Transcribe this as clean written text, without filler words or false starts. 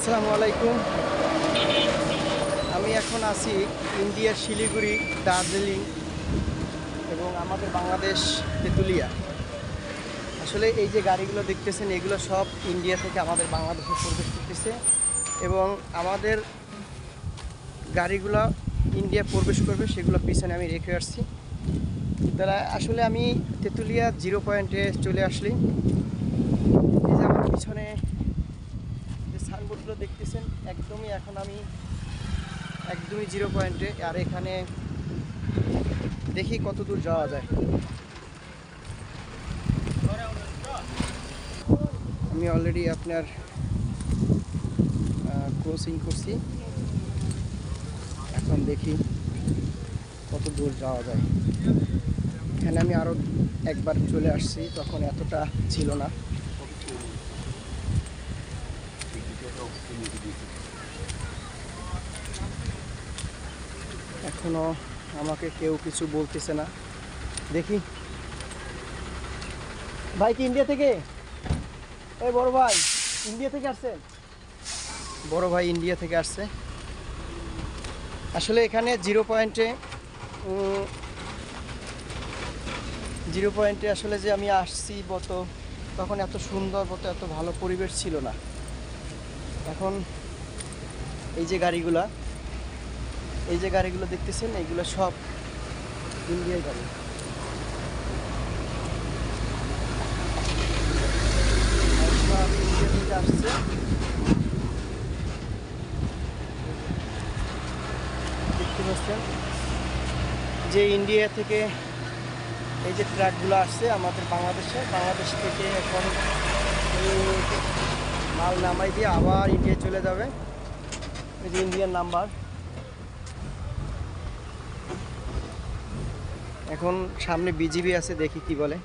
আসসালামু আলাইকুম। আমি এখন আছি ইন্ডিয়ার শিলিগুড়ি, দার্জিলিং এবং আমাদের বাংলাদেশ তেঁতুলিয়া। আসলে এই যে গাড়িগুলো দেখতেছেন এগুলো সব ইন্ডিয়া থেকে আমাদের বাংলাদেশে প্রবেশ করতেছে এবং আমাদের গাড়িগুলো ইন্ডিয়া প্রবেশ করবে, সেগুলো পিছনে আমি রেখে আসছি। তারা আসলে আমি তেঁতুলিয়া 0 পয়েন্টে চলে আসলি। এই যে আমার পিছনে যে সাইনবোর্ডগুলো দেখতেছেন এখন আমি একদমই 0 পয়েন্টে। আর এখানে দেখি কত দূর যাওয়া যায়। আমি অলরেডি আপনার ক্রসিং করছি, এখন দেখি কত দূর যাওয়া যায়। এখানে আমি আরও একবার চলে আসছি, তখন এতটা ছিল না। এখনো আমাকে কেউ কিছু বলতেছে না। দেখি ভাই কি ইন্ডিয়া থেকে? এই বড় ভাই ইন্ডিয়া থেকে আসছেন? বড় ভাই ইন্ডিয়া থেকে আসছে। আসলে এখানে 0 পয়েন্টে আসলে যে আমি আসছি তখন এত সুন্দর এত ভালো পরিবেশ ছিল না। এখন এই যে গাড়িগুলো দেখতেছেন এইগুলো সব ইন্ডিয়ার গাড়ি। সব ইন্ডিয়া থেকে আসছে। দেখতে পাচ্ছেন যে ইন্ডিয়া থেকে এই যে ট্রাকগুলো আসছে আমাদের বাংলাদেশ থেকে এখন মাল নামাই দিয়ে আবার ইন্ডিয়া চলে যাবে। এই যে ইন্ডিয়ান নাম্বার। এখন সামনে বিজিবি আছে, দেখি কি বলে।